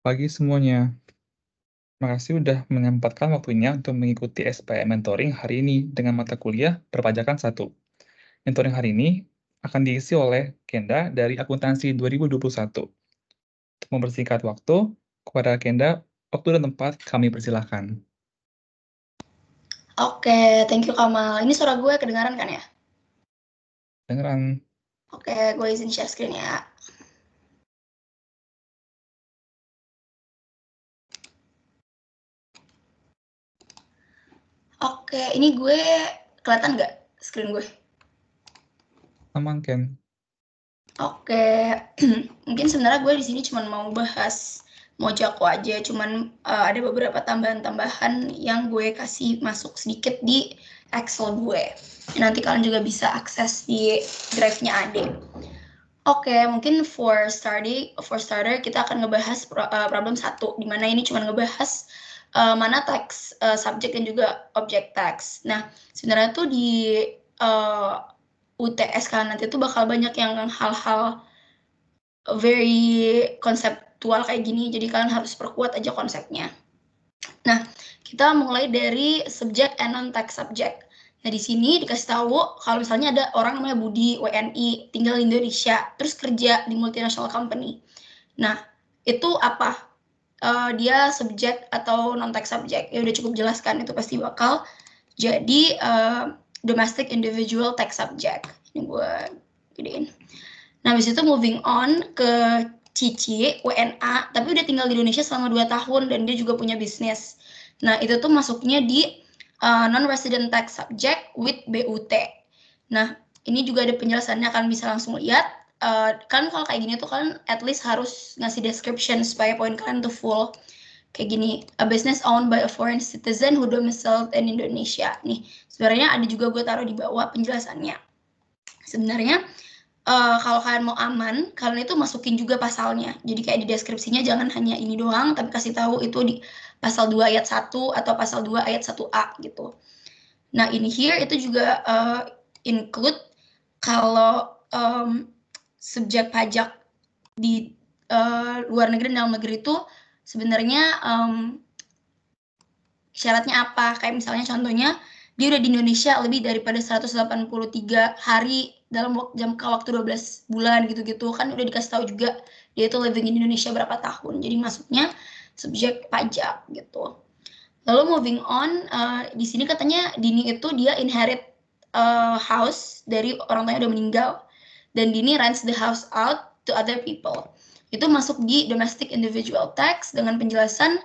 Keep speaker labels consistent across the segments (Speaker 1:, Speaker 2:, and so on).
Speaker 1: Pagi semuanya. Makasih udah menyempatkan waktunya untuk mengikuti SPM Mentoring hari ini dengan mata kuliah Perpajakan 1. Mentoring hari ini akan diisi oleh Kenda dari Akuntansi 2021. Untuk mempersingkat waktu, kepada Kenda, waktu dan tempat kami persilahkan.
Speaker 2: Oke, thank you Kamal. Ini suara gue kedengaran kan ya?
Speaker 1: Dengeran.
Speaker 2: Oke, gue izin share screen ya. Oke, ini gue kelihatan nggak screen gue?
Speaker 1: Aman, Ken.
Speaker 2: Oke, mungkin sebenarnya gue di sini cuma mau bahas Mojako aja, cuman ada beberapa tambahan-tambahan yang gue kasih masuk sedikit di Excel gue. Nanti kalian juga bisa akses di drive-nya Ade. Oke, mungkin for starter kita akan ngebahas problem 1, di mana ini cuma ngebahas mana teks subjek dan juga object text. Nah, sebenarnya tuh di UTS kalian nanti tuh bakal banyak yang hal-hal very konseptual kayak gini, jadi kalian harus perkuat aja konsepnya. Nah, kita mulai dari subject and non-text subject. Nah, di sini dikasih tahu kalau misalnya ada orang namanya Budi, WNI, tinggal di Indonesia, terus kerja di multinational company. Nah, itu apa? Dia subjek atau non-text subject. Ya udah cukup jelaskan, itu pasti bakal jadi domestic individual text subject. Ini gue gedein. Nah, habis itu moving on ke Cici, WNA, tapi udah tinggal di Indonesia selama 2 tahun dan dia juga punya bisnis. Nah, itu tuh masuknya di non-resident tax subject with BUT. Nah, ini juga ada penjelasannya, kalian bisa langsung lihat. Kan kalau kayak gini tuh kalian at least harus ngasih description supaya poin kalian tuh full. Kayak gini, a business owned by a foreign citizen who domiciled in Indonesia. Nih, sebenarnya ada juga gue taruh di bawah penjelasannya. Sebenarnya kalau kalian mau aman, kalian itu masukin juga pasalnya. Jadi kayak di deskripsinya jangan hanya ini doang, tapi kasih tahu itu di pasal 2 ayat 1 atau pasal 2 ayat 1A gitu. Nah, in here itu juga include kalau subjek pajak di luar negeri dan dalam negeri itu sebenarnya syaratnya apa. Kayak misalnya contohnya, dia udah di Indonesia lebih daripada 183 hari dalam jangka waktu 12 bulan gitu-gitu, kan udah dikasih tahu juga dia itu living in Indonesia berapa tahun, jadi masuknya subjek pajak gitu. Lalu moving on, di sini katanya Dini itu dia inherit house dari orang tuanya udah meninggal, dan Dini rents the house out to other people. Itu masuk di domestic individual tax dengan penjelasan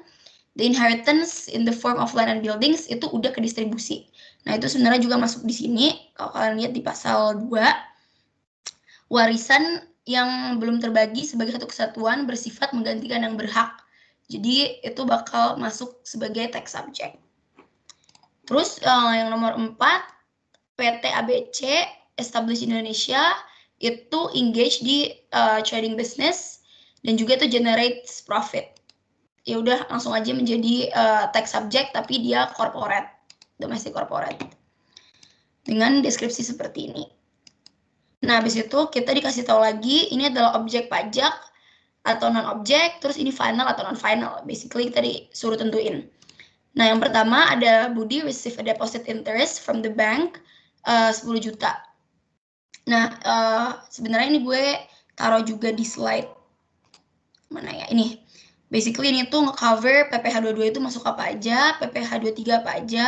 Speaker 2: the inheritance in the form of land and buildings itu udah ke distribusi. Nah, itu sebenarnya juga masuk di sini. Kalau kalian lihat di pasal 2, warisan yang belum terbagi sebagai satu kesatuan bersifat menggantikan yang berhak. Jadi, itu bakal masuk sebagai tax subject. Terus yang nomor 4, PT ABC established Indonesia itu engage di trading business dan juga itu generates profit. Ya udah langsung aja menjadi tax subject tapi dia corporate, domestic corporate, dengan deskripsi seperti ini. Nah, habis itu kita dikasih tahu lagi ini adalah objek pajak atau non objek, terus ini final atau non final, basically kita disuruh tentuin. Nah, yang pertama ada Budi receive a deposit interest from the bank 10 juta. Nah, sebenarnya ini gue taruh juga di slide mana ya, ini basically ini tuh nge-cover PPh 22 itu masuk apa aja, PPh 23 apa aja,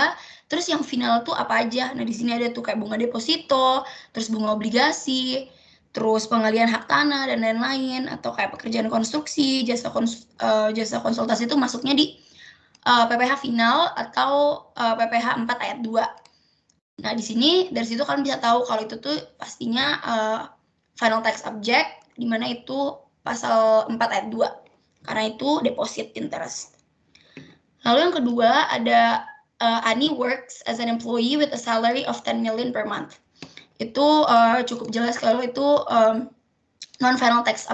Speaker 2: terus yang final tuh apa aja. Nah, di sini ada tuh kayak bunga deposito, terus bunga obligasi, terus pengalihan hak tanah dan lain-lain, atau kayak pekerjaan konstruksi, jasa konsultasi itu masuknya di PPh final atau PPh 4 ayat 2. Nah, di sini dari situ kalian bisa tahu kalau itu tuh pastinya final tax object, di mana itu pasal 4 ayat 2. Karena itu deposit interest. Lalu yang kedua ada Ani works as an employee with a salary of 10 million per month. Itu cukup jelas kalau itu non-final tax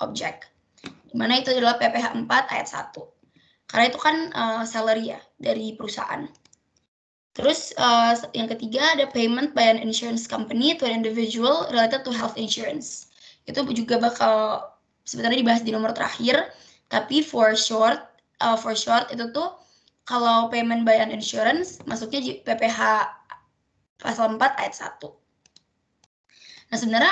Speaker 2: object. Dimana itu adalah PPh 4 ayat 1. Karena itu kan salary ya dari perusahaan. Terus yang ketiga ada payment by an insurance company to an individual related to health insurance. Itu juga bakal sebenarnya dibahas di nomor terakhir, Tapi for short itu tuh kalau payment by an insurance masuknya di PPh pasal 4 ayat 1. Nah, sebenarnya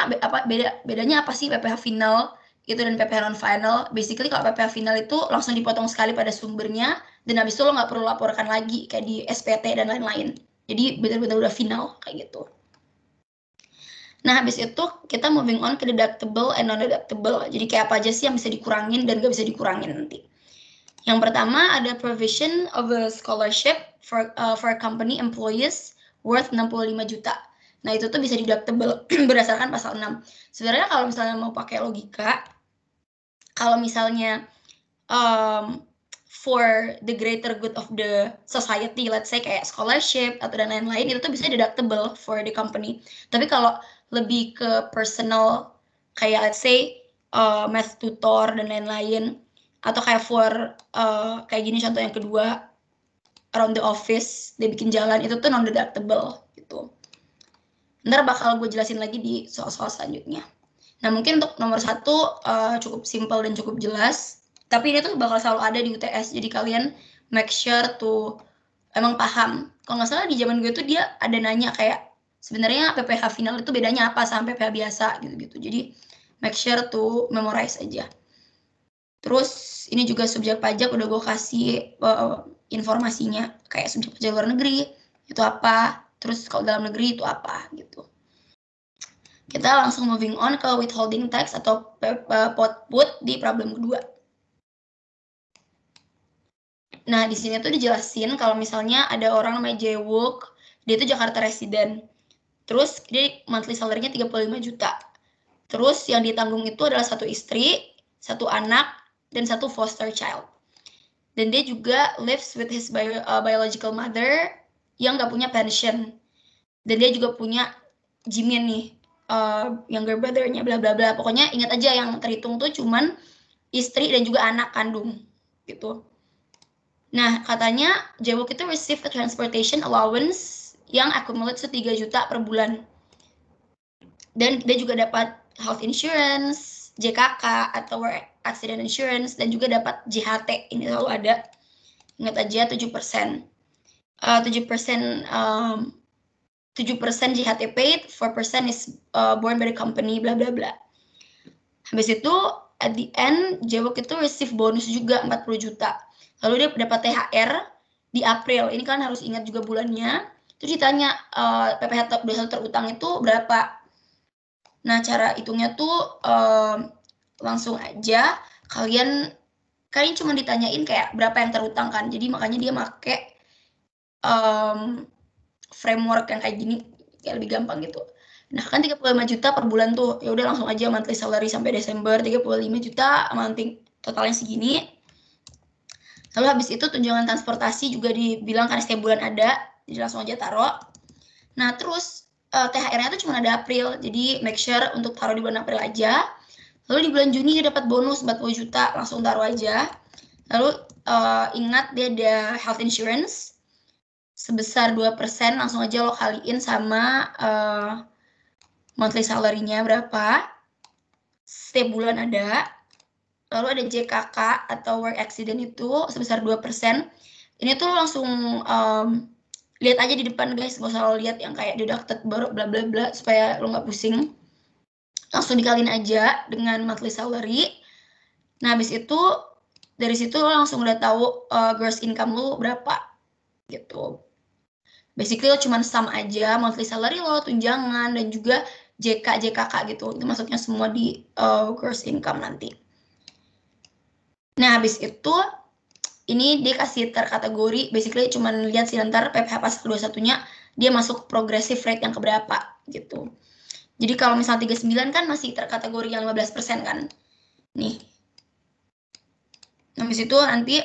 Speaker 2: bedanya apa sih PPh final itu dan PPh non final? Basically kalau PPh final itu langsung dipotong sekali pada sumbernya dan habis itu lo nggak perlu laporkan lagi kayak di SPT dan lain-lain. Jadi benar-benar udah final kayak gitu. Nah, habis itu kita moving on ke deductible and non-deductible. Jadi kayak apa aja sih yang bisa dikurangin dan nggak bisa dikurangin nanti. Yang pertama ada provision of a scholarship for company employees worth 65 juta. Nah, itu tuh bisa deductible berdasarkan pasal 6. Sebenarnya kalau misalnya mau pakai logika, kalau misalnya for the greater good of the society, let's say kayak scholarship atau dan lain-lain, itu tuh bisa deductible for the company. Tapi kalau lebih ke personal, kayak let's say math tutor dan lain-lain, atau kayak for kayak gini contoh yang kedua, around the office, dia bikin jalan, itu tuh non-deductible gitu. Ntar bakal gue jelasin lagi di soal-soal selanjutnya. Nah, mungkin untuk nomor 1 cukup simple dan cukup jelas. Tapi ini tuh bakal selalu ada di UTS. Jadi kalian make sure tuh emang paham. Kalau nggak salah di zaman gue tuh dia ada nanya kayak sebenarnya PPh final itu bedanya apa sama PPh biasa gitu-gitu. Jadi make sure tuh memorize aja. Terus ini juga subjek pajak udah gue kasih informasinya kayak subjek pajak luar negeri itu apa, terus kalau dalam negeri itu apa gitu. Kita langsung moving on ke withholding tax atau put di problem kedua. Nah, di sini tuh dijelasin kalau misalnya ada orang namanya Jaewook, dia tuh Jakarta resident. Terus dia monthly salary-nya 35 juta. Terus yang ditanggung itu adalah 1 istri, 1 anak, dan 1 foster child. Dan dia juga lives with his biological mother yang nggak punya pension. Dan dia juga punya Jimin nih, younger brother-nya bla bla bla. Pokoknya ingat aja yang terhitung tuh cuman istri dan juga anak kandung gitu. Nah, katanya Jaewook itu receive a transportation allowance yang accumulate 3 juta per bulan. Dan dia juga dapat health insurance, JKK atau work accident insurance, dan juga dapat JHT. Ini selalu ada. Ingat aja 7%. 7% JHT paid, 4% is borne by the company, bla bla bla. Habis itu at the end Jaewook itu receive bonus juga 40 juta. Lalu dia dapat THR di April. Ini kan harus ingat juga bulannya. Terus ditanya PPh 21 terutang itu berapa? Nah, cara hitungnya tuh langsung aja kalian cuma ditanyain kayak berapa yang terutang kan. Jadi makanya dia make framework yang kayak gini kayak lebih gampang gitu. Nah, kan 35 juta per bulan tuh. Ya udah langsung aja monthly salary sampai Desember 35 juta, amounting totalnya segini. Lalu habis itu tunjangan transportasi juga dibilang kan setiap bulan ada, jadi langsung aja taruh. Nah, terus THR-nya tuh cuma ada April, jadi make sure untuk taruh di bulan April aja. Lalu di bulan Juni dia dapat bonus 40 juta, langsung taruh aja. Lalu ingat dia ada health insurance sebesar 2%, langsung aja lo kaliin sama monthly salary-nya berapa. Setiap bulan ada. Lalu ada JKK atau work accident itu sebesar 2%. Ini tuh langsung lihat aja di depan guys, gak usah lo lihat yang kayak deducted baru bla bla bla supaya lo nggak pusing. Langsung dikaliin aja dengan monthly salary. Nah, habis itu dari situ lo langsung udah tahu gross income lo berapa gitu. Basically lo cuma sum aja monthly salary lo, tunjangan, dan juga JKK gitu. Itu masuknya semua di gross income nanti. Nah, habis itu ini dia kasih terkategori, basically cuma lihat sih ntar PPh pasal 21-nya dia masuk progressive rate yang keberapa gitu. Jadi kalau misalnya 39 kan masih terkategori yang 15% kan. Nih. Habis itu nanti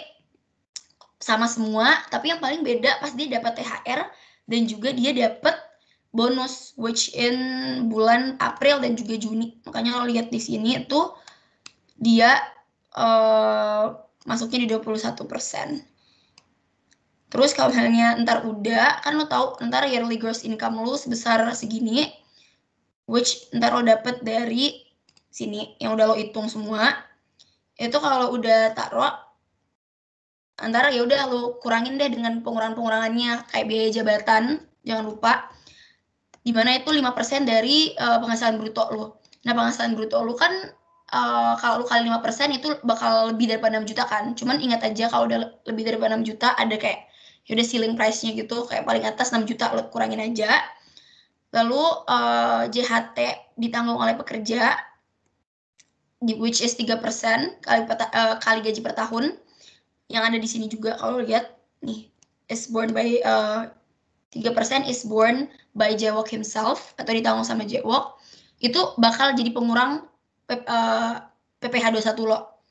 Speaker 2: sama semua, tapi yang paling beda pas dia dapat THR dan juga dia dapat bonus which in bulan April dan juga Juni. Makanya lo lihat di sini tuh dia masuknya di 21%. Terus kalau misalnya ntar udah, kan lo tahu ntar yearly gross income lo sebesar segini, which ntar lo dapet dari sini yang udah lo hitung semua. itu kalau udah taruh, antara ya udah lu kurangin deh dengan pengurangan-pengurangannya kayak biaya jabatan, jangan lupa. Dimana itu 5% dari penghasilan bruto lu. Nah, penghasilan bruto lu kan kalau lu kali 5% itu bakal lebih daripada 6 juta kan. Cuman ingat aja kalau udah lebih daripada 6 juta ada kayak ya udah ceiling price-nya gitu, kayak paling atas 6 juta lu kurangin aja. Lalu JHT ditanggung oleh pekerja, which is 3% kali gaji per tahun. Yang ada di sini juga kalau lihat nih, is borne by 3% is borne by Jaewok himself atau ditanggung sama Jaewok, itu bakal jadi pengurang PPh 21 lo.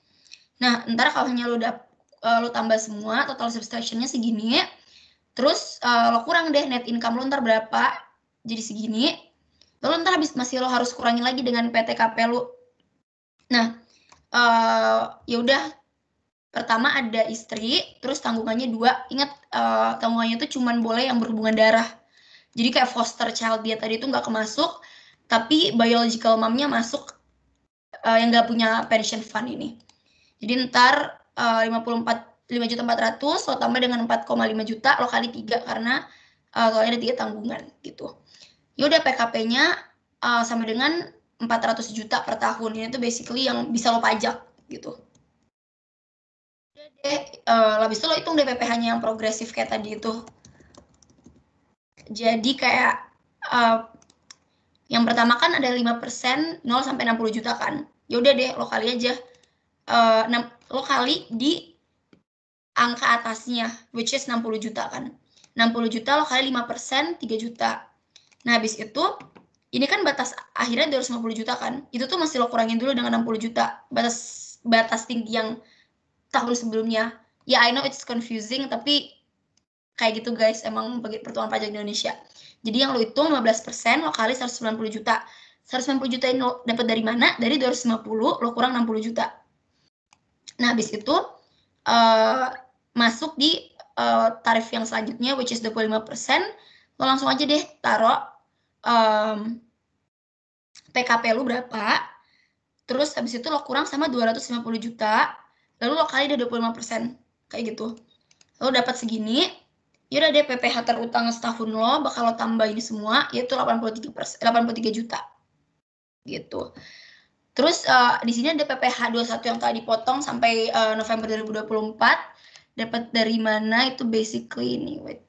Speaker 2: Nah, ntar kalau hanya lo tambah semua total subtraction-nya segini, terus lo kurang deh net income lo ntar berapa, jadi segini. Lalu ntar habis masih lo harus kurangin lagi dengan PTKP lo. Nah, ya udah, pertama ada istri, terus tanggungannya 2. Ingat, tanggungannya itu cuman boleh yang berhubungan darah. Jadi kayak foster child dia tadi itu nggak kemasuk, tapi biological momnya masuk, yang nggak punya pension fund ini. Jadi ntar 5.400.000 lo tambah dengan 4,5 juta lo kali 3 karena soalnya ada 3 tanggungan gitu. Ya udah, PKP-nya sama dengan 400 juta per tahun. Ini tuh basically yang bisa lo pajak gitu. Udah deh, habis itu lo hitung deh PPh-nya yang progresif kayak tadi itu. Jadi kayak yang pertama kan ada 5%, 0 sampai 60 juta kan. Ya udah deh, lo kali aja. Lo kali di angka atasnya, which is 60 juta kan. 60 juta lo kali 5%, 3 juta. Nah, habis itu, ini kan batas akhirnya 250 juta kan. Itu tuh masih lo kurangin dulu dengan 60 juta. Batas tinggi yang tahun sebelumnya. Ya, I know it's confusing, tapi kayak gitu guys, emang perhitungan pajak di Indonesia. Jadi yang lo hitung 15%, lo kali 190 juta. 190 juta ini lo dapat dari mana? Dari 250, lo kurang 60 juta. Nah, habis itu masuk di tarif yang selanjutnya, which is 25%. Lo langsung aja deh taruh PKP lo berapa. Terus habis itu lo kurang sama 250 juta. Lalu lo kali deh 25%. Kayak gitu. Lo dapat segini. Yaudah deh, PPh terutang setahun lo bakal lo tambah ini semua, yaitu 83 juta. Gitu. Terus di sini ada PPh 21 yang tadi dipotong sampai November 2024. Dapat dari mana itu basically ini, wait.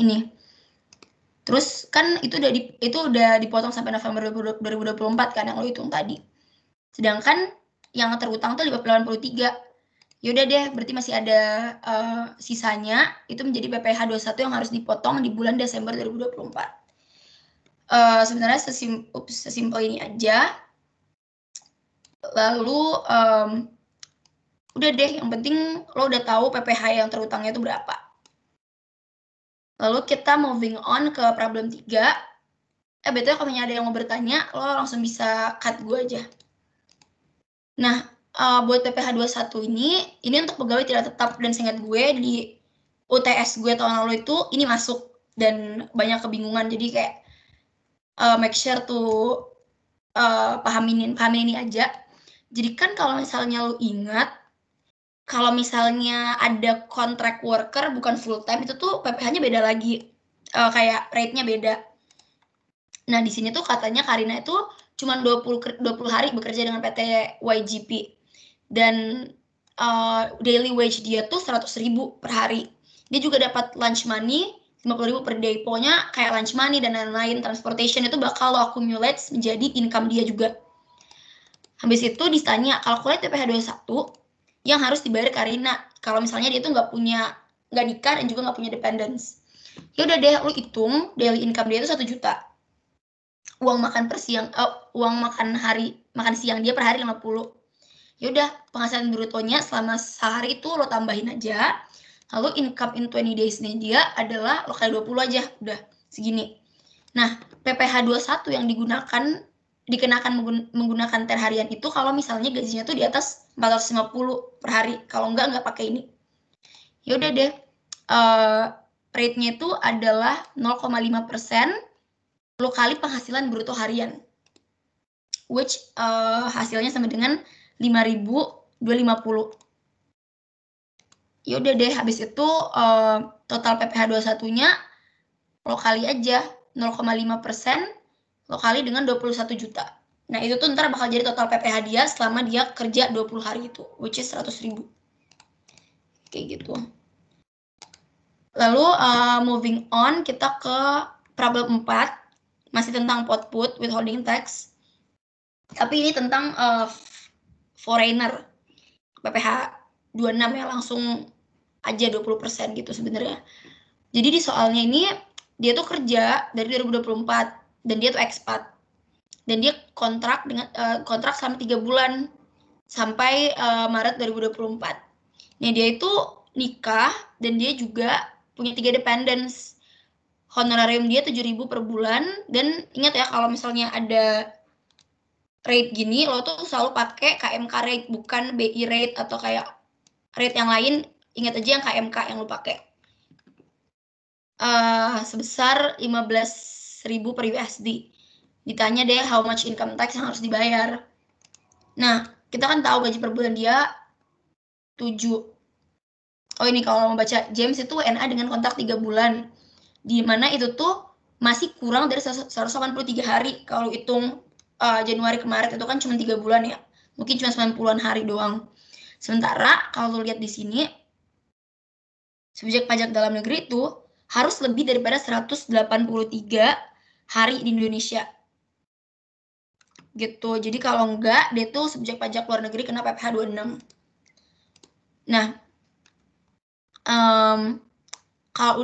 Speaker 2: Ini. Terus kan itu udah dipotong sampai November 2024 kan yang lo hitung tadi. Sedangkan yang terutang tuh 83. Yaudah deh, berarti masih ada sisanya, itu menjadi PPh 21 yang harus dipotong di bulan Desember 2024. Sebenarnya sesimpel ini aja. Lalu udah deh, yang penting lo udah tahu PPh yang terutangnya itu berapa. Lalu kita moving on ke problem 3. Betul, kalau ada yang mau bertanya, lo langsung bisa cut gue aja. Nah, buat PPh 21 ini untuk pegawai tidak tetap, dan seingat gue di UTS gue tahun lalu itu ini masuk dan banyak kebingungan, jadi kayak make sure tuh pahamin ini aja. Jadi kan kalau misalnya lo ingat, kalau misalnya ada contract worker bukan full time itu tuh PPh-nya beda lagi, kayak rate-nya beda. Nah, di sini tuh katanya Karina itu cuma 20 hari bekerja dengan PT YGP. Dan daily wage dia tuh 100.000 per hari. Dia juga dapat lunch money 50.000 per day. Pokoknya kayak lunch money dan lain-lain, transportation itu bakal lo accumulate menjadi income dia juga. Habis itu ditanya, kalkulat PPh 21 yang harus dibayar Karina. Kalau misalnya dia tuh nggak nikah dan juga nggak punya dependents. Ya udah deh, lo hitung daily income dia itu 1 juta. Uang makan siang dia per hari 50. Ya udah, penghasilan brutonya selama sehari itu lo tambahin aja. Lalu income in 20 days-nya dia adalah lo kali 20 aja, udah segini. Nah, PPh 21 yang dikenakan menggunakan TER harian itu kalau misalnya gajinya tuh di atas 450 per hari. Kalau enggak pakai ini. Ya udah deh, rate-nya itu adalah 0,5% lo kali penghasilan bruto harian. which hasilnya sama dengan 5.250. Ya udah deh, habis itu total PPh 21-nya lo kali aja 0,5% lo kali dengan 21 juta. Nah, itu tuh ntar bakal jadi total PPh dia selama dia kerja 20 hari itu, which is 100.000. Kayak gitu. Lalu moving on, kita ke problem 4. Masih tentang output withholding tax. Tapi ini tentang foreigner. PPh 26 ya, langsung aja 20% gitu sebenarnya. Jadi di soalnya ini dia tuh kerja dari 2024 dan dia tuh expat. Dan dia kontrak selama 3 bulan sampai Maret 2024. Nah, dia itu nikah dan dia juga punya 3 dependents. Honorarium dia 7.000 per bulan, dan ingat ya kalau misalnya ada rate gini lo tuh selalu pakai KMK rate, bukan BI rate atau kayak rate yang lain. Ingat aja yang KMK yang lo pakai. Sebesar 15.000 per USD. Ditanya deh how much income tax yang harus dibayar. Nah, kita kan tahu gaji per bulan dia 7. Oh, ini kalau mau baca James itu NA dengan kontrak 3 bulan. Di mana itu tuh masih kurang dari 183 hari. Kalau hitung Januari ke Maret itu kan cuma 3 bulan ya. Mungkin cuma 90-an hari doang. Sementara kalau lihat di sini, subjek pajak dalam negeri itu harus lebih daripada 183 hari di Indonesia. Gitu. Jadi kalau enggak, dia tuh subjek pajak luar negeri kena PPh 26. Nah, kalau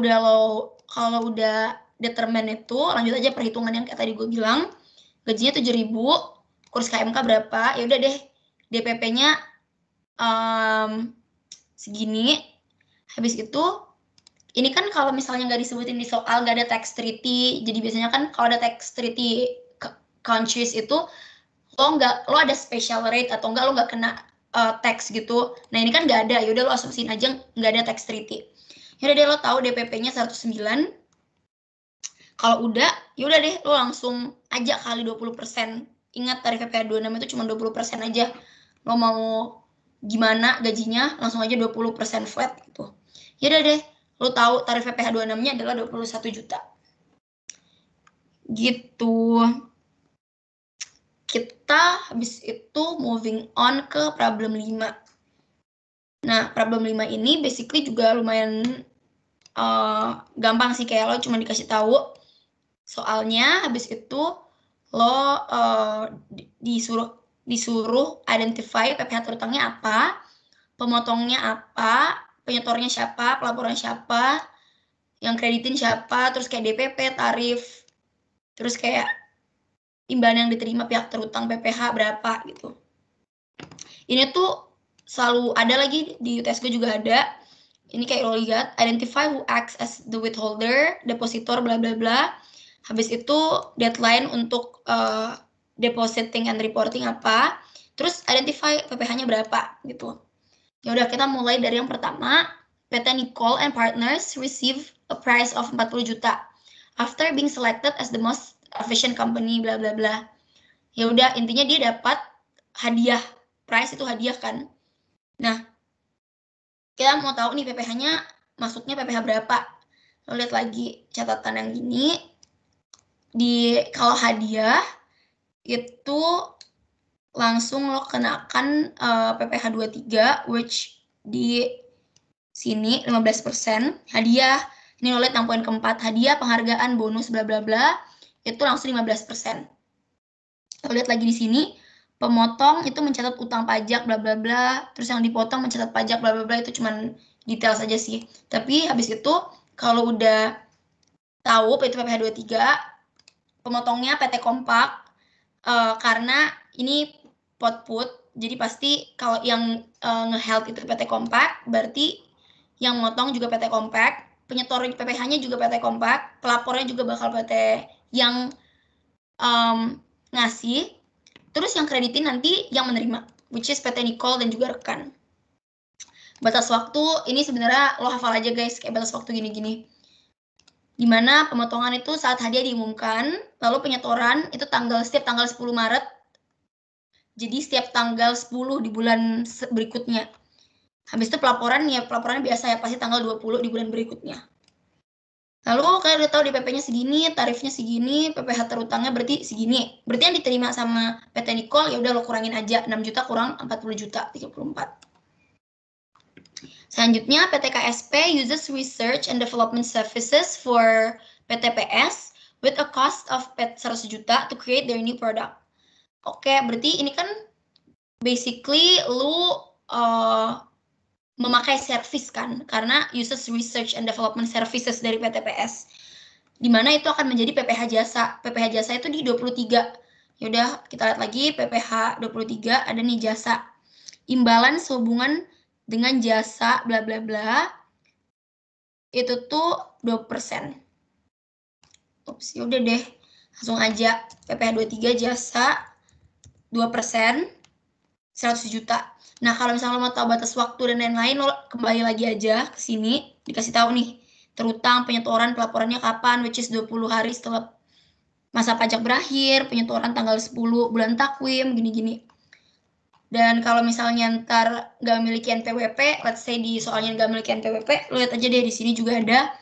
Speaker 2: udah determine itu, lanjut aja perhitungan yang kayak tadi gue bilang. Gajinya 7.000, kurs KMK berapa? Ya udah deh, DPP-nya segini. Habis itu, ini kan kalau misalnya nggak disebutin di soal, nggak ada tax treaty. Jadi biasanya kan kalau ada tax treaty countries itu, lo ada special rate atau enggak lo nggak kena tax gitu. Nah, ini kan nggak ada. Ya udah lo asumsiin aja nggak ada tax treaty. Ya udah deh, lo tahu DPP-nya 109. Kalau udah, yaudah deh, lo langsung aja kali 20%. Ingat, tarif PPh 26 itu cuma 20% aja. Lo mau gimana gajinya, langsung aja 20% flat gitu. Yaudah deh, lo tahu tarif PPh 26-nya adalah 21 juta. Gitu. Kita habis itu moving on ke problem 5. Nah, problem 5 ini basically juga lumayan gampang sih, kayak lo cuma dikasih tahu soalnya, habis itu lo disuruh identify PPh terutangnya apa, pemotongnya apa, penyetornya siapa, pelaporan siapa, yang kreditin siapa, terus kayak DPP, tarif, terus kayak imbalan yang diterima pihak terutang PPh berapa gitu. Ini tuh selalu ada lagi di UTSG juga ada. Ini kayak lo lihat, identify who acts as the withholder, depositor, bla bla bla. Habis itu deadline untuk depositing and reporting apa. Terus identify PPh-nya berapa gitu. Ya udah, kita mulai dari yang pertama. PT Nicole and Partners receive a price of 40 juta after being selected as the most efficient company, bla bla bla. Ya udah, intinya dia dapat hadiah. Price itu hadiah kan. Nah, kita mau tahu nih PPh-nya masuknya PPh berapa. Lo lihat lagi catatan yang gini. Kalau hadiah itu langsung lo kenakan PPh 23, which di sini 15% hadiah. Ini lo lihat yang poin keempat, hadiah, penghargaan, bonus, bla bla bla, itu langsung 15%. Lo lihat lagi di sini, pemotong itu mencatat utang pajak, bla bla bla, terus yang dipotong mencatat pajak, bla bla bla, itu cuman detail saja sih. Tapi habis itu kalau udah tahu itu PPh 23, pemotongnya PT Kompak, karena ini pot-put, jadi pasti kalau yang nge-held itu PT Kompak, berarti yang motong juga PT Kompak, penyetor PPh-nya juga PT Kompak, pelapornya juga bakal PT yang ngasih, terus yang kreditin nanti yang menerima, which is PT Nicole dan juga rekan. Batas waktu, ini sebenarnya lo hafal aja guys, kayak batas waktu gini-gini. Dimana pemotongan itu saat hadiah diumumkan, lalu penyetoran itu setiap tanggal 10 Maret Jadi setiap tanggal 10 di bulan berikutnya. Habis itu pelaporannya biasa ya, pasti tanggal 20 di bulan berikutnya. Lalu kalian udah tahu DPP-nya segini, tarifnya segini, PPh terutangnya berarti segini. Berarti yang diterima sama PT Nicole ya udah lo kurangin aja, 6 juta kurang 40 juta, 34. Selanjutnya, PT KSP uses research and development services for PTPS with a cost of 100 juta to create their new product. Oke, berarti ini kan basically lu memakai service kan, karena uses research and development services dari PTPS. Dimana itu akan menjadi PPh jasa. PPh jasa itu di 23. Yaudah, kita lihat lagi PPh 23 ada nih jasa. Imbalan sehubungan dengan jasa bla bla bla itu tuh 20%. Ups, yaudah deh. Langsung aja PPh 23 jasa 2%, 100 juta. Nah, kalau misalnya lo mau tahu batas waktu dan lain-lain, lo kembali lagi aja ke sini, dikasih tahu nih, terutang, penyetoran, pelaporannya kapan, which is 20 hari setelah masa pajak berakhir, penyetoran tanggal 10 bulan takwim, gini-gini. Dan kalau misalnya ntar nggak memiliki NPWP, let's say di soalnya nggak memiliki NPWP, lo lihat aja deh di sini juga ada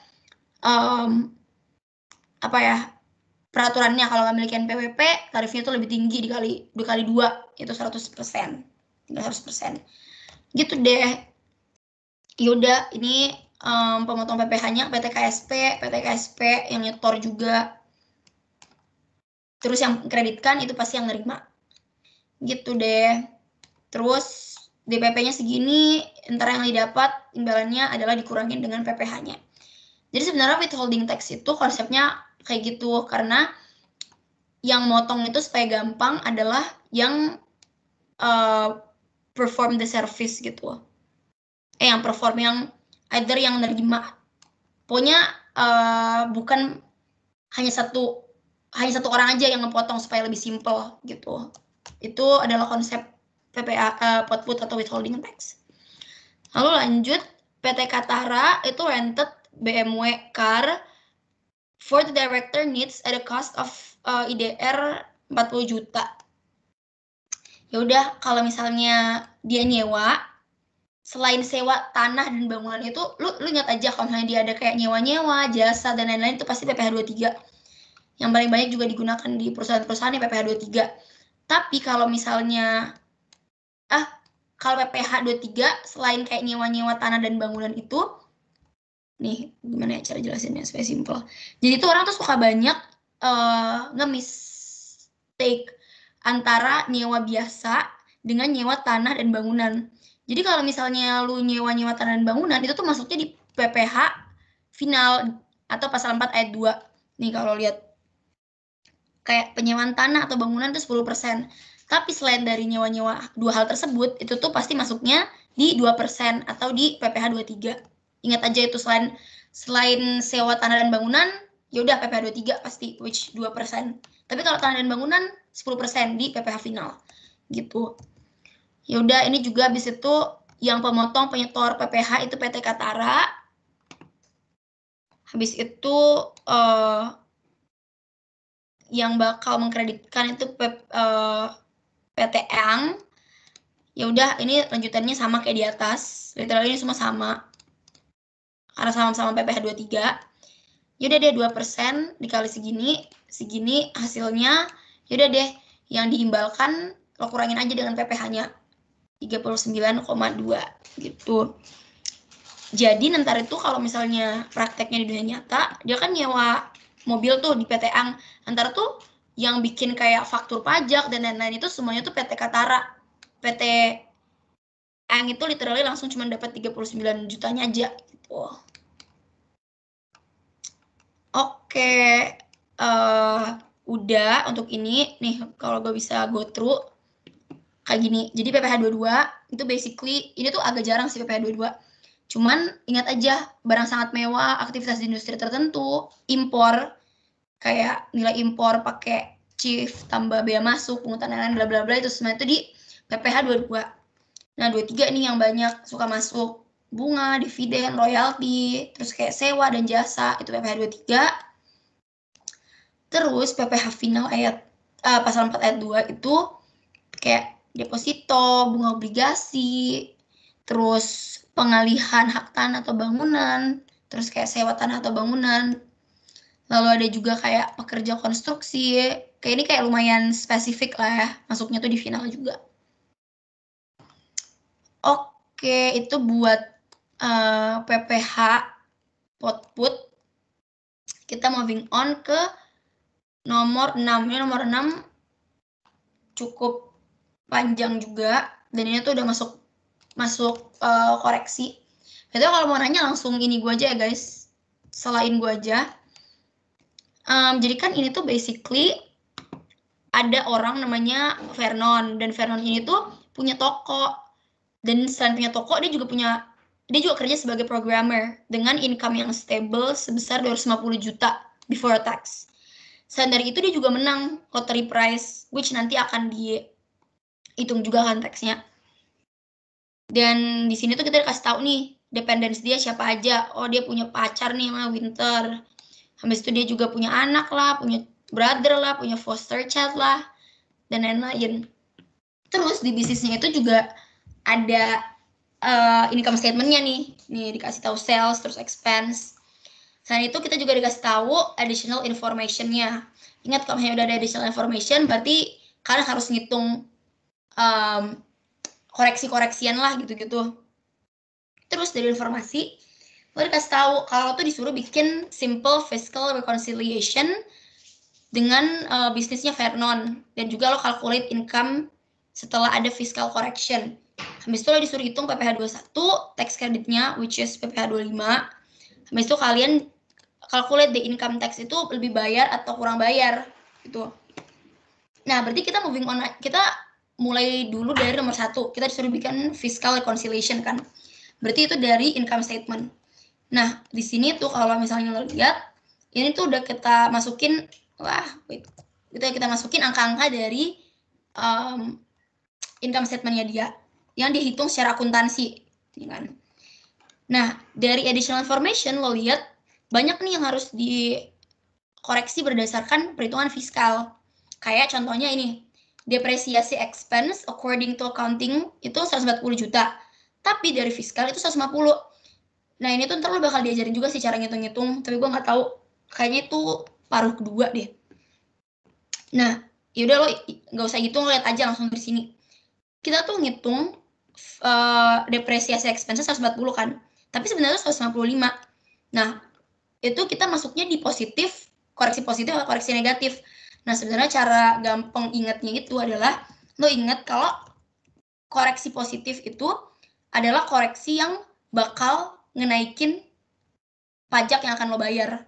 Speaker 2: peraturannya. Kalau nggak memiliki NPWP, tarifnya itu lebih tinggi dikali 2 itu 100%. 100%. Gitu deh. Yaudah, ini pemotong PPh-nya PT KSP yang nyetor juga. Terus yang kreditkan itu pasti yang nerima. Gitu deh. Terus DPP-nya segini, ntar yang didapat imbalannya adalah dikurangin dengan PPh-nya. Jadi sebenarnya withholding tax itu konsepnya kayak gitu, karena yang motong itu supaya gampang adalah yang perform the service gitu. Yang perform yang either yang nerima. Pokoknya bukan hanya satu orang aja yang ngepotong supaya lebih simple gitu. Itu adalah konsep PPh output atau withholding tax. Lalu lanjut, PT Katara itu rented BMW car for the director needs at a cost of IDR 40 juta. Ya udah, kalau misalnya dia nyewa, selain sewa tanah dan bangunan itu, lu ingat aja kalau misalnya dia ada kayak nyewa-nyewa, jasa dan lain-lain, itu pasti PPh 23. Yang paling banyak juga digunakan di perusahaan-perusahaan yang PPh 23. Tapi kalau misalnya kalau PPh 23 selain kayak nyewa-nyewa tanah dan bangunan itu, nih gimana ya cara jelasinnya supaya simple. Jadi tuh orang tuh suka banyak nge-mistake antara nyewa biasa dengan nyewa tanah dan bangunan. Jadi kalau misalnya lu nyewa-nyewa tanah dan bangunan, itu tuh masuknya di PPh final atau pasal 4 ayat 2. Nih kalau lihat kayak penyewaan tanah atau bangunan itu 10%. Tapi selain dari nyewa-nyewa dua hal tersebut, itu tuh pasti masuknya di 2% atau di PPh 23. Ingat aja itu selain sewa tanah dan bangunan, ya udah PPh 23 pasti, which 2%. Tapi kalau tanah dan bangunan 10% di PPh final. Gitu. Ya udah, ini juga habis itu yang pemotong penyetor PPh itu PT Katara. Habis itu yang bakal mengkreditkan itu PT Eng. Ya udah, ini lanjutannya sama kayak di atas. Literally ini semua sama. Karena sama-sama PPh 23. Yaudah deh, 2% dikali segini hasilnya. Yaudah deh, yang diimbalkan lo kurangin aja dengan PPh-nya. 39,2 gitu. Jadi ntar itu kalau misalnya prakteknya di dunia nyata, dia kan nyewa mobil tuh di PT Eng. Ntar tuh yang bikin kayak faktur pajak dan lain-lain itu semuanya tuh PT Katara. PT Eng itu literally langsung cuma dapat 39 jutanya aja gitu. Oke, udah untuk ini nih, kalau gue bisa go through kayak gini. Jadi PPh 22 itu basically, ini tuh agak jarang sih PPh 22. Cuman ingat aja, barang sangat mewah, aktivitas di industri tertentu, impor, kayak nilai impor pakai chief tambah bea masuk, pungutan lain-lain bla bla bla, itu semua itu di PPh 22. Nah, 23 ini yang banyak suka masuk, bunga, dividen, royalti, terus kayak sewa dan jasa, itu PPh 23. Terus PPh final ayat pasal 4 ayat 2 itu kayak deposito, bunga obligasi, terus pengalihan hak tanah atau bangunan, terus kayak sewa tanah atau bangunan. Lalu ada juga kayak pekerja konstruksi. Kayak ini kayak lumayan spesifik lah ya, masuknya tuh di final juga. Oke, itu buat PPH output. Kita moving on ke nomor 6. Ini nomor 6 cukup panjang juga, dan ini tuh udah masuk koreksi. Itu kalau mau nanya langsung ini gue aja ya guys, selain gue aja. Jadi kan ini tuh basically ada orang namanya Vernon, dan Vernon ini tuh punya toko, dan selain punya toko dia juga kerja sebagai programmer dengan income yang stable sebesar 250 juta before tax. Selain dari itu dia juga menang lottery prize, which nanti akan dihitung juga kan taxnya. Dan di sini tuh kita dikasih tahu nih dependence dia siapa aja. Oh, dia punya pacar nih sama Winter. Habis itu dia juga punya anak lah, punya brother lah, punya foster child lah, dan lain-lain. Terus di bisnisnya itu juga ada income statement-nya nih. Nih dikasih tahu sales, terus expense. Selain itu kita juga dikasih tahu additional information-nya. Ingat kalau misalnya udah ada additional information, berarti kalian harus ngitung koreksi-koreksian lah gitu-gitu. Terus dari informasi, gue dikasih tahu kalau tuh disuruh bikin simple fiscal reconciliation dengan bisnisnya Vernon, dan juga lo calculate income setelah ada fiscal correction. Habis itu lo disuruh hitung PPh 21, tax creditnya which is PPh 25. Habis itu kalian calculate the income tax itu lebih bayar atau kurang bayar gitu. Nah, berarti kita moving on, kita mulai dulu dari nomor 1. Kita disuruh bikin fiscal reconciliation kan. Berarti itu dari income statement. Nah, di sini tuh kalau misalnya lo lihat, ini tuh udah kita masukin, kita masukin angka-angka dari income statement-nya dia, yang dihitung secara akuntansi. Kan? Nah, dari additional information, lo lihat, banyak nih yang harus dikoreksi berdasarkan perhitungan fiskal. Kayak contohnya ini, depresiasi expense according to accounting itu 140 juta. Tapi dari fiskal itu 150. Nah ini tuh ntar lo bakal diajarin juga sih cara ngitung-ngitung, tapi gue nggak tahu, kayaknya itu paruh kedua deh. Nah yaudah lo nggak usah hitung, lo lihat aja langsung di sini. Kita tuh ngitung depresiasi expense 140 kan, tapi sebenarnya 155. Nah itu kita masuknya di positif, koreksi positif atau koreksi negatif. Nah sebenarnya cara gampang ingatnya itu adalah lo ingat kalau koreksi positif itu adalah koreksi yang bakal ngenaikin pajak yang akan lo bayar.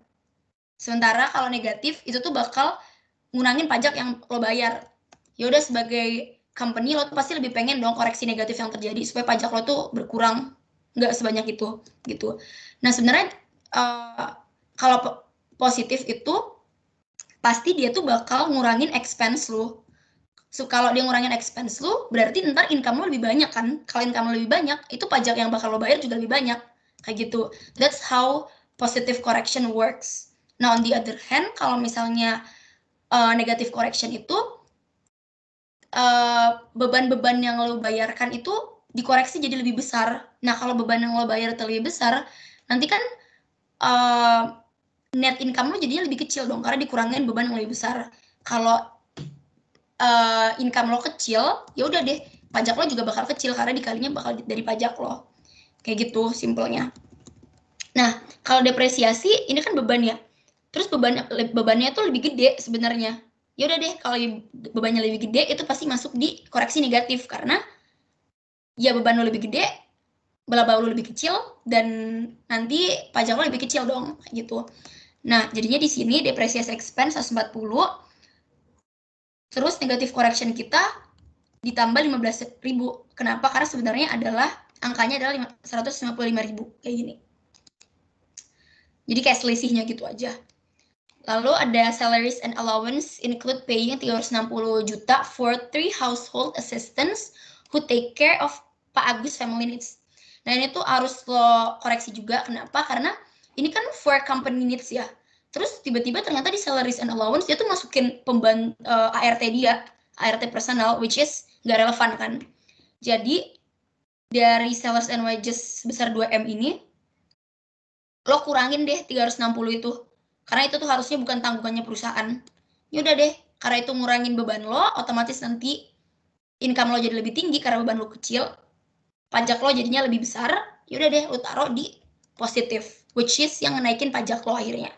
Speaker 2: Sementara kalau negatif itu tuh bakal ngurangin pajak yang lo bayar. Ya udah sebagai company lo tuh pasti lebih pengen dong koreksi negatif yang terjadi supaya pajak lo tuh berkurang, nggak sebanyak itu gitu. Nah sebenarnya kalau positif itu pasti dia tuh bakal ngurangin expense lo. So, kalau dia ngurangin expense lu, berarti ntar income lo lebih banyak kan. Kalau income lo lebih banyak, itu pajak yang bakal lo bayar juga lebih banyak. Kayak gitu. That's how positive correction works. Nah, on the other hand, kalau misalnya negative correction itu, beban-beban yang lo bayarkan itu dikoreksi jadi lebih besar. Nah, kalau beban yang lo bayar lebih besar, nanti kan net income lo jadinya lebih kecil dong, karena dikurangin beban yang lebih besar. Kalau income lo kecil, ya udah deh, pajak lo juga bakal kecil karena dikalinya bakal dari pajak lo. Kayak gitu simpelnya. Nah, kalau depresiasi ini kan beban ya. Terus bebannya tuh lebih gede sebenarnya. Ya udah deh, kalau bebannya lebih gede itu pasti masuk di koreksi negatif karena ya beban lo lebih gede, laba lo lebih kecil, dan nanti pajak lo lebih kecil dong, kayak gitu. Nah, jadinya di sini depresiasi expense 140. Terus negative correction kita ditambah 15.000. Kenapa? Karena sebenarnya adalah angkanya adalah 155.000 kayak gini. Jadi kayak selisihnya gitu aja. Lalu ada salaries and allowance include paying 360 juta for 3 household assistants who take care of Pak Agus family needs. Nah ini tuh harus lo koreksi juga. Kenapa? Karena ini kan for company needs ya. Terus tiba-tiba ternyata di salaries and allowance dia tuh masukin ART dia, ART personal, which is nggak relevan kan. Jadi dari salaries and wages sebesar 2M ini, lo kurangin deh 360 itu. Karena itu tuh harusnya bukan tanggungannya perusahaan. Yaudah deh, karena itu ngurangin beban lo, otomatis nanti income lo jadi lebih tinggi karena beban lo kecil. Pajak lo jadinya lebih besar, yaudah deh lo taruh di positif, which is yang naikin pajak lo akhirnya.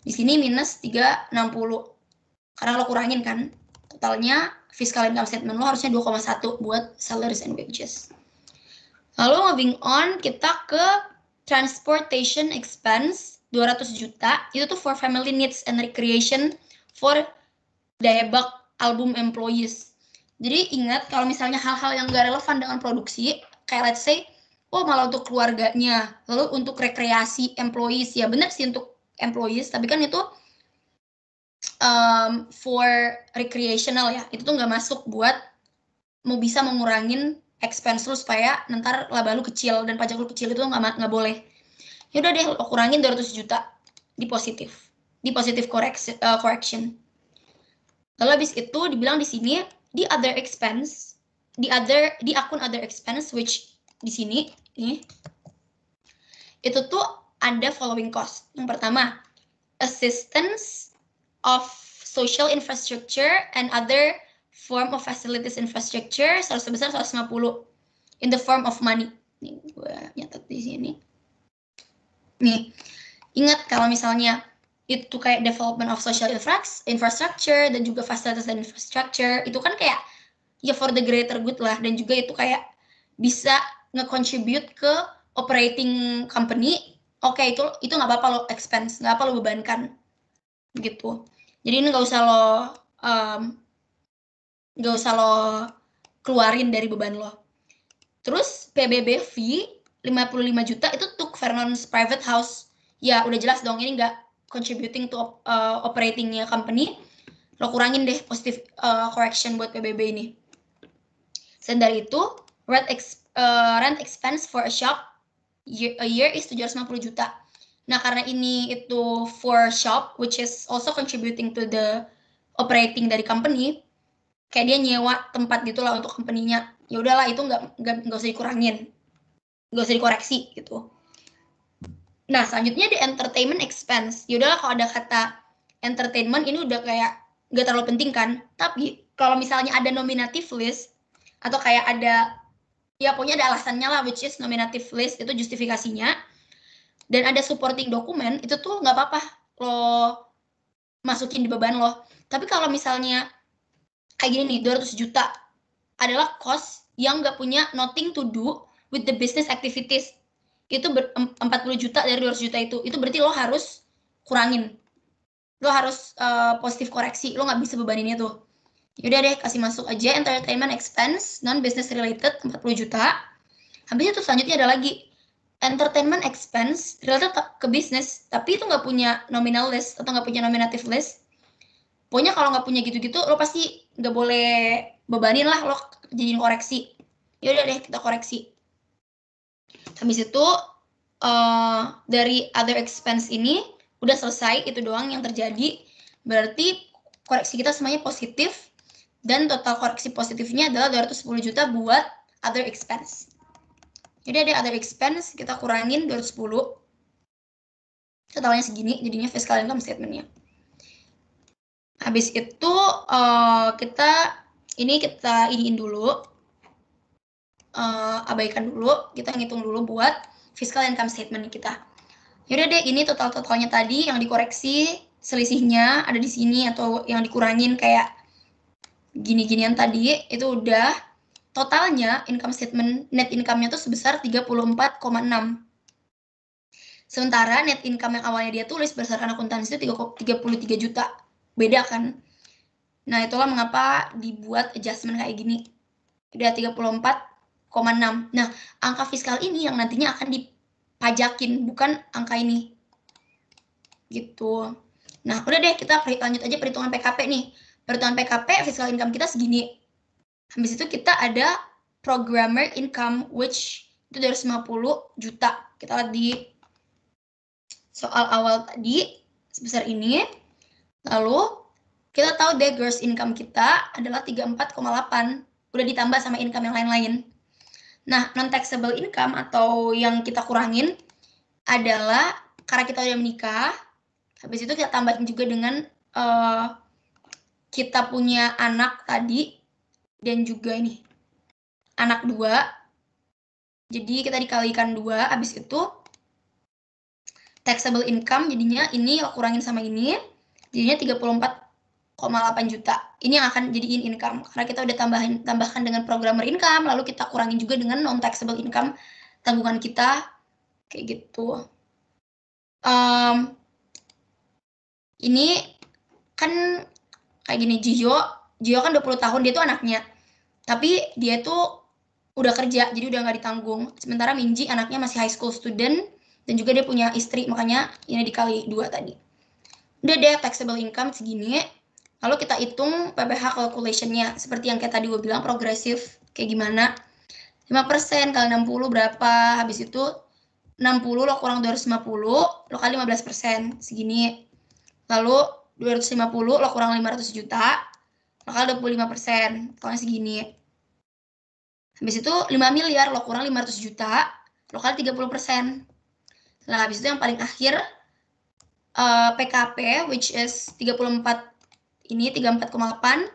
Speaker 2: Di sini minus 360. Karena lo kurangin kan, totalnya fiscal income statement lo harusnya 2,1 buat salaries and wages. Lalu moving on, kita ke transportation expense 200 juta. Itu tuh for family needs and recreation for Daebak album employees. Jadi ingat kalau misalnya hal-hal yang gak relevan dengan produksi, kayak let's say, oh malah untuk keluarganya, lalu untuk rekreasi employees, ya benar sih untuk employees, tapi kan itu for recreational ya, itu tuh nggak masuk buat mau bisa mengurangin expense lu supaya ntar laba lu kecil dan pajak lu kecil, itu nggak boleh. Yaudah deh, lo kurangin 200 juta di positif correction. Lalu habis itu dibilang di sini di other expense, di akun other expense, which di sini nih, itu tuh ada following cost. Yang pertama, assistance of social infrastructure and other form of facilities infrastructure sebesar 150 in the form of money. Nih gue nyatet di sini. Nih, ingat kalau misalnya itu kayak development of social infrastructure dan juga fasilitas dan infrastructure, itu kan kayak ya for the greater good lah, dan juga itu kayak bisa nge-contribute ke operating company. Oke, itu nggak apa-apa lo expense, nggak apa lo bebankan gitu. Jadi ini nggak usah lo keluarin dari beban lo. Terus PBB fee 55 juta itu untuk Vernon's private house. Ya udah jelas dong, ini nggak contributing to operatingnya company. Lo kurangin deh positive correction buat PBB ini. Selain dari itu, rent expense for a shop a year is 750 juta. Nah, karena ini itu for shop, which is also contributing to the operating dari company, kayak dia nyewa tempat gitulah untuk company-nya. Ya udahlah, itu nggak usah dikurangin, nggak usah dikoreksi gitu. Nah, selanjutnya di entertainment expense. Ya udahlah, kalau ada kata entertainment ini udah kayak nggak terlalu penting kan. Tapi kalau misalnya ada nominative list atau kayak ada, ya pokoknya ada alasannya lah, which is nominative list itu justifikasinya, dan ada supporting dokumen, itu tuh nggak apa-apa lo masukin di beban lo. Tapi kalau misalnya kayak gini nih, 200 juta adalah cost yang nggak punya nothing to do with the business activities, itu 40 juta dari 200 juta itu berarti lo harus kurangin, lo harus positif koreksi, lo nggak bisa bebaninnya tuh. Yaudah deh, kasih masuk aja entertainment expense non business related 40 juta. Habis itu selanjutnya ada lagi entertainment expense related ke bisnis, tapi itu nggak punya nominal list atau nggak punya nominative list. Pokoknya kalau nggak punya gitu-gitu, lo pasti nggak boleh bebanin lah, lo jadiin koreksi. Yaudah deh, kita koreksi. Habis itu dari other expense ini udah selesai, itu doang yang terjadi. Berarti koreksi kita semuanya positif, dan total koreksi positifnya adalah 210 juta buat other expense. Jadi ada other expense, kita kurangin 210. Totalnya segini, jadinya fiscal income statement-nya. Habis itu kita iniin dulu, abaikan dulu, kita ngitung dulu buat fiscal income statement kita. Yaudah deh, ini totalnya tadi yang dikoreksi, selisihnya ada di sini, atau yang dikurangin kayak gini-ginian tadi, itu udah. Totalnya income statement net income-nya tuh sebesar 34,6. Sementara net income yang awalnya dia tulis berdasarkan akuntansi itu 33 juta. Beda kan? Nah, itulah mengapa dibuat adjustment kayak gini. Udah 34,6. Nah, angka fiskal ini yang nantinya akan dipajakin, bukan angka ini. Gitu. Nah, udah deh, kita lanjut aja perhitungan PKP nih. Perhitungan PKP, fiscal income kita segini. Habis itu kita ada programmer income, which itu 250 juta. Kita lihat di soal awal tadi, sebesar ini. Lalu, kita tahu deh gross income kita adalah 34,8. udah ditambah sama income yang lain-lain. Nah, non-taxable income atau yang kita kurangin adalah karena kita udah menikah, habis itu kita tambahin juga dengan kita punya anak tadi, dan juga ini, anak 2. Jadi kita dikalikan 2, habis itu taxable income jadinya ini kurangin sama ini, jadinya 34,8 juta. Ini yang akan jadiin income, karena kita udah tambahkan dengan programmer income, lalu kita kurangin juga dengan non-taxable income, tanggungan kita, kayak gitu. Ini kan kayak gini, Gio kan 20 tahun, dia tuh anaknya. Tapi dia tuh udah kerja, jadi udah nggak ditanggung. Sementara Minji anaknya masih high school student, dan juga dia punya istri, makanya ini dikali 2 tadi. Udah deh, taxable income segini. Lalu kita hitung PPh calculation-nya, seperti yang kayak tadi gue bilang, progresif, kayak gimana. 5% kali 60 berapa, habis itu 60 lo kurang 250, lo kali 15%, segini. Lalu 250 lo kurang 500 juta, lo kali 25%, soalnya segini. Habis itu 5 miliar lo kurang 500 juta, lo kali 30%. Nah, habis itu yang paling akhir, PKP, which is 34, ini 34,8,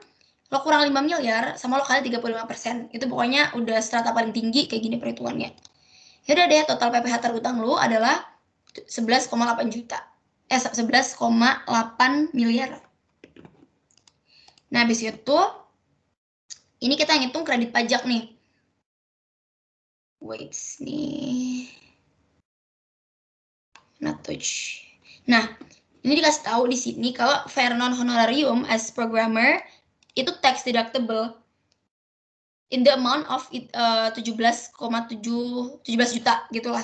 Speaker 2: lo kurang 5 miliar, sama lo kali 35%. Itu pokoknya udah strata paling tinggi, kayak gini perhitungannya. Yaudah deh, total PPh terutang lo adalah 11,8 juta. 11,8 miliar. Nah, habis itu, ini kita ngitung kredit pajak nih. Wait, nih. Not touch. Nah, ini dikasih tahu di sini kalau Vernon honorarium as programmer itu tax deductible in the amount of 17,17 juta gitulah.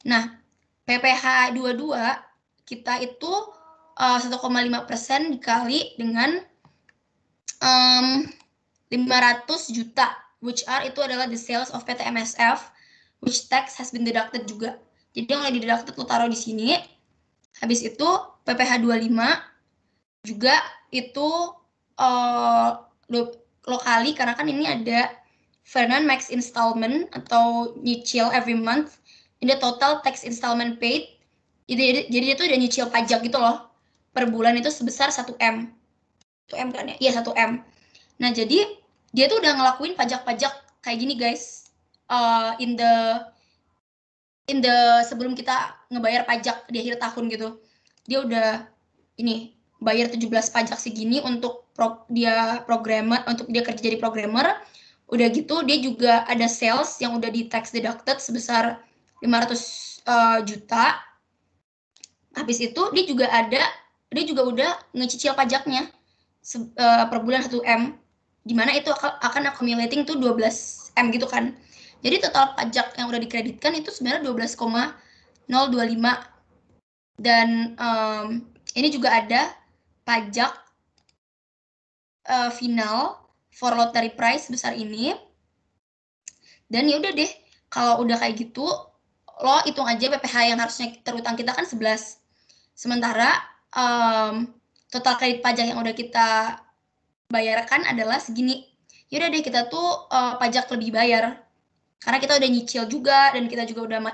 Speaker 2: Nah, PPh 22 kita itu 1,5% dikali dengan 500 juta, which are itu adalah the sales of PT MSF, which tax has been deducted juga. Jadi yang udah dideducted lo taruh di sini. Habis itu PPh 25 juga itu lo kali, karena kan ini ada Vernon max installment atau nyicil every month. Ini total tax installment paid. Jadi itu udah nyicil pajak gitu loh. Per bulan itu sebesar 1M. 1M kan ya? Iya, 1M. Nah, jadi dia tuh udah ngelakuin pajak-pajak kayak gini, guys. In the sebelum kita ngebayar pajak di akhir tahun gitu. Dia udah ini bayar 17 pajak segini untuk dia programmer, untuk dia kerja jadi programmer. Udah gitu dia juga ada sales yang udah di tax deducted sebesar 500 juta. Habis itu dia juga udah ngecicil pajaknya per bulan 1M, dimana itu akan accumulating tuh 12M gitu kan. Jadi total pajak yang udah dikreditkan itu sebenarnya 12,025. Dan ini juga ada pajak final for lottery prize sebesar ini. Dan ya udah deh, kalau udah kayak gitu, lo hitung aja PPh yang harusnya terutang kita kan 11. Sementara total kredit pajak yang udah kita bayarkan adalah segini. Yaudah deh, kita tuh pajak lebih bayar. Karena kita udah nyicil juga, dan kita juga udah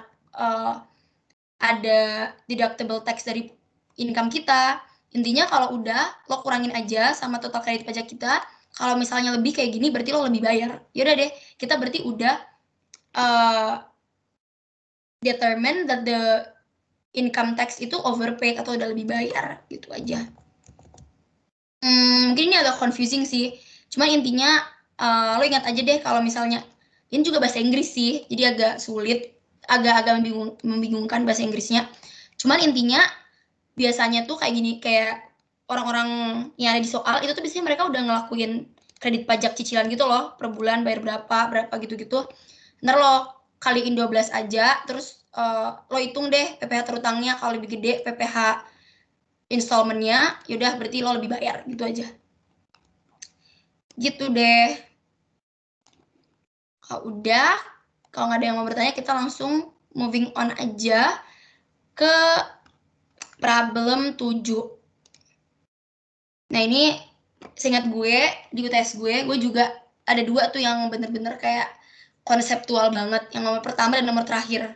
Speaker 2: ada deductible tax dari income kita. Intinya kalau udah, lo kurangin aja sama total kredit pajak kita. Kalau misalnya lebih kayak gini, berarti lo lebih bayar. Yaudah deh, kita berarti udah determine that the income tax itu overpaid atau udah lebih bayar, gitu aja. Mungkin ini agak confusing sih. Cuma intinya lo ingat aja deh kalau misalnya ini juga bahasa Inggris sih, jadi agak sulit, agak membingungkan bahasa Inggrisnya. Cuman intinya biasanya tuh kayak gini, kayak orang-orang yang ada di soal itu tuh biasanya mereka udah ngelakuin kredit pajak cicilan gitu loh, per bulan bayar berapa gitu-gitu. Ntar lo kaliin 12 aja, terus lo hitung deh PPh terutangnya, kalau lebih gede PPh installmentnya, yaudah berarti lo lebih bayar, gitu aja. Gitu deh. Kalau udah, kalau nggak ada yang mau bertanya, kita langsung moving on aja ke problem 7. Nah, ini seingat gue, di UTS gue juga ada 2 tuh yang bener-bener kayak konseptual banget, yang nomor pertama dan nomor terakhir.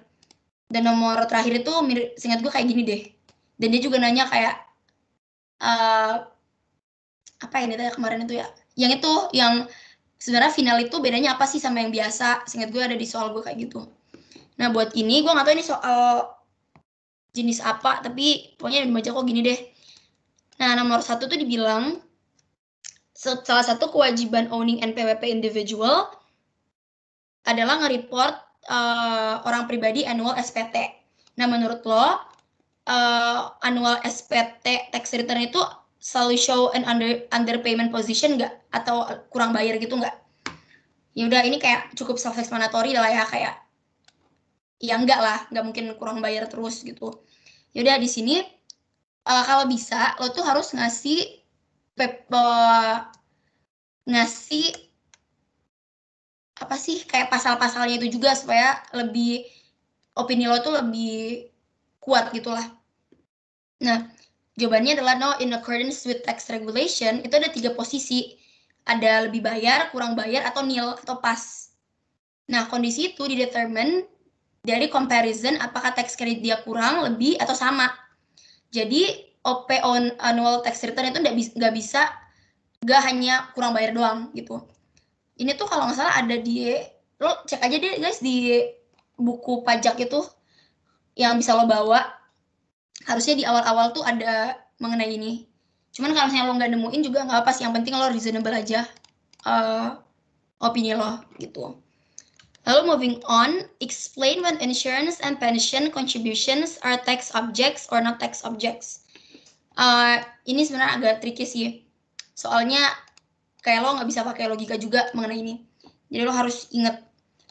Speaker 2: Dan nomor terakhir itu seingat gue kayak gini deh. Dan dia juga nanya kayak apa ini tanya kemarin itu ya? Yang itu yang sebenarnya final itu bedanya apa sih sama yang biasa? Seingat gue ada di soal gue kayak gitu. Nah buat ini gue nggak tahu ini soal jenis apa, tapi pokoknya dibaca kok gini deh. Nah nomor 1 tuh dibilang salah satu kewajiban owning NPWP individual adalah nge-report orang pribadi annual SPT. Nah menurut lo annual SPT tax return itu selalu show an underpayment position nggak, atau kurang bayar gitu nggak? Ya udah ini kayak cukup self explanatory lah ya, kayak ya enggak lah, nggak mungkin kurang bayar terus gitu. Ya udah di sini kalau bisa lo tuh harus ngasih apa sih kayak pasal-pasalnya itu juga supaya lebih opini lo tuh lebih kuat gitulah. Nah, jawabannya adalah no, in accordance with tax regulation, itu ada 3 posisi. Ada lebih bayar, kurang bayar, atau nil, atau pas. Nah, kondisi itu didetermine dari comparison apakah tax credit dia kurang, lebih, atau sama. Jadi, OP on annual tax return itu nggak bisa, nggak hanya kurang bayar doang, gitu. Ini tuh kalau nggak salah ada di, lo cek aja deh guys di buku pajak itu, yang bisa lo bawa. Harusnya di awal-awal tuh ada mengenai ini. Cuman kalau misalnya lo nggak nemuin juga nggak apa sih, yang penting lo reasonable aja opini lo gitu. Lalu moving on, explain when insurance and pension contributions are tax objects or not tax objects. Ini sebenarnya agak tricky sih, soalnya kayak lo nggak bisa pakai logika juga mengenai ini. Jadi lo harus inget.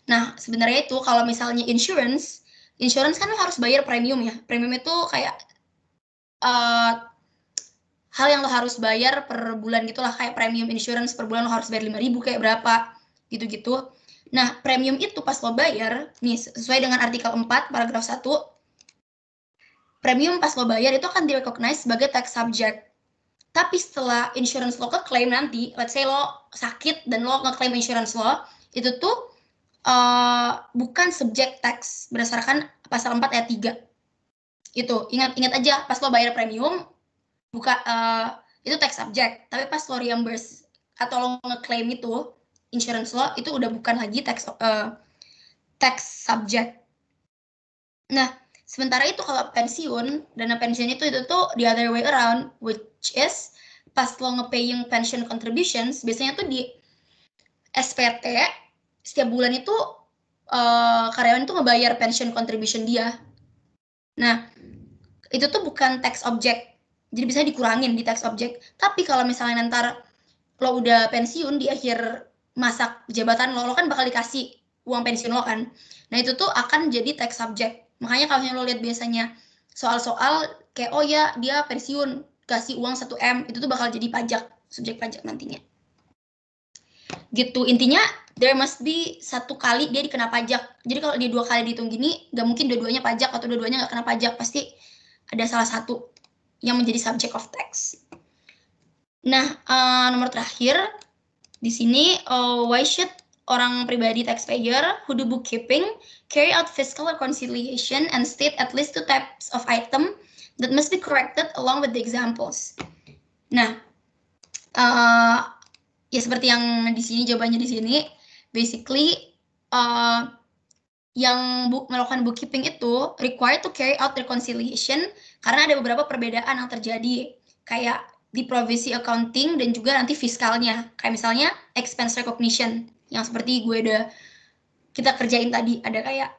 Speaker 2: Nah sebenarnya itu kalau misalnya insurance kan lo harus bayar premium ya. Premium itu kayak hal yang lo harus bayar per bulan gitulah, kayak premium insurance per bulan lo harus bayar 5.000 kayak berapa gitu-gitu. Nah, premium itu pas lo bayar, nih sesuai dengan artikel 4 paragraf 1, premium pas lo bayar itu akan direcognize sebagai tax subject. Tapi setelah insurance lo ke-claim nanti, let's say lo sakit dan lo nge-claim insurance lo, itu tuh bukan subject tax berdasarkan pasal 4 ayat 3. Itu, ingat aja pas lo bayar premium, itu tax subject, tapi pas lo reimburse atau lo ngeklaim itu insurance lo, itu udah bukan lagi tax subject. Nah, sementara itu kalau pensiun, dana pensiun itu tuh the other way around, which is pas lo nge-paying pension contributions, biasanya tuh di SPT setiap bulan itu karyawan itu ngebayar pension contribution dia. Nah, itu tuh bukan tax object. Jadi bisa dikurangin di tax object. Tapi kalau misalnya nanti lo udah pensiun di akhir masa jabatan lo kan bakal dikasih uang pensiun lo kan. Nah itu tuh akan jadi tax subject. Makanya kalau lo lihat biasanya soal-soal kayak oh ya dia pensiun kasih uang 1M, itu tuh bakal jadi pajak, subjek pajak nantinya. Gitu intinya, there must be satu kali dia dikena pajak. Jadi kalau dia 2 kali dihitung gini, nggak mungkin dua-duanya pajak atau dua-duanya nggak kena pajak, pasti ada salah satu yang menjadi subject of tax. Nah, nomor terakhir di sini, why should orang pribadi taxpayer who do bookkeeping carry out fiscal reconciliation and state at least 2 types of item that must be corrected along with the examples. Nah, ya seperti yang di sini jawabannya di sini, basically yang melakukan bookkeeping itu required to carry out reconciliation karena ada beberapa perbedaan yang terjadi kayak di provisi accounting dan juga nanti fiskalnya, kayak misalnya expense recognition yang seperti kita kerjain tadi, ada kayak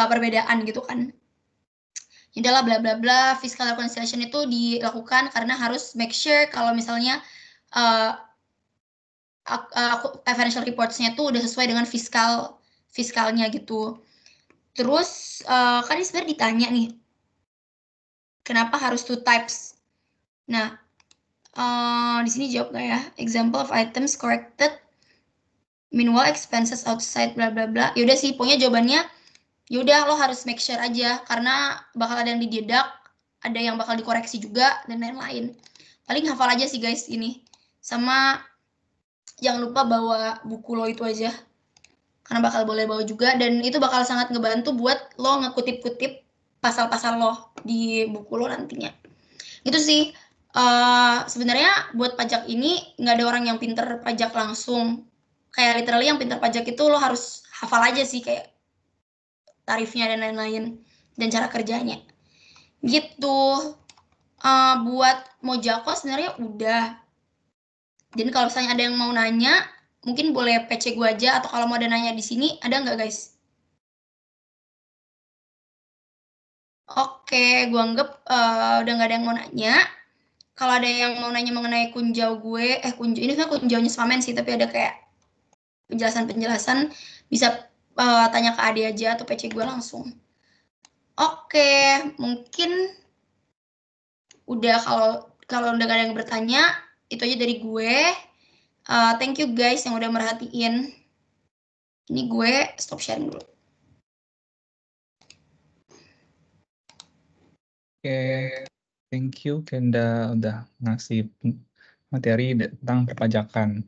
Speaker 2: perbedaan gitu kan. Adalah bla bla bla, fiscal reconciliation itu dilakukan karena harus make sure kalau misalnya financial reports-nya tuh udah sesuai dengan fiskalnya gitu. Terus kan ini sebenarnya ditanya nih, kenapa harus 2 types? Nah, di sini jawab nggak ya? Example of items corrected, meanwhile expenses outside bla bla bla. Yaudah sih, pokoknya jawabannya yaudah lo harus make sure aja karena bakal ada yang didedak, ada yang bakal dikoreksi juga dan lain-lain. Paling hafal aja sih guys ini. Sama jangan lupa bawa buku lo itu aja. Karena bakal boleh bawa juga, dan itu bakal sangat ngebantu buat lo ngekutip-kutip pasal-pasal lo di buku lo nantinya. Itu sih, sebenarnya buat pajak ini nggak ada orang yang pinter pajak langsung. Kayak literally yang pinter pajak itu lo harus hafal aja sih kayak tarifnya dan lain-lain dan cara kerjanya. Gitu. Buat Mojako sebenarnya udah. Dan kalau misalnya ada yang mau nanya, mungkin boleh PC gue aja, atau kalau mau ada nanya di sini, ada nggak guys? Oke, gue anggap udah nggak ada yang mau nanya. Kalau ada yang mau nanya mengenai kunjau gue, ini kan kunjaunya Spamen sih, tapi ada kayak penjelasan-penjelasan, bisa tanya ke Ade aja atau PC gue langsung. Oke, mungkin udah, kalau udah gak ada yang bertanya, itu aja dari gue. Thank you guys yang udah merhatiin. Ini gue stop sharing dulu.
Speaker 1: Oke, thank you Kenda udah ngasih materi tentang perpajakan.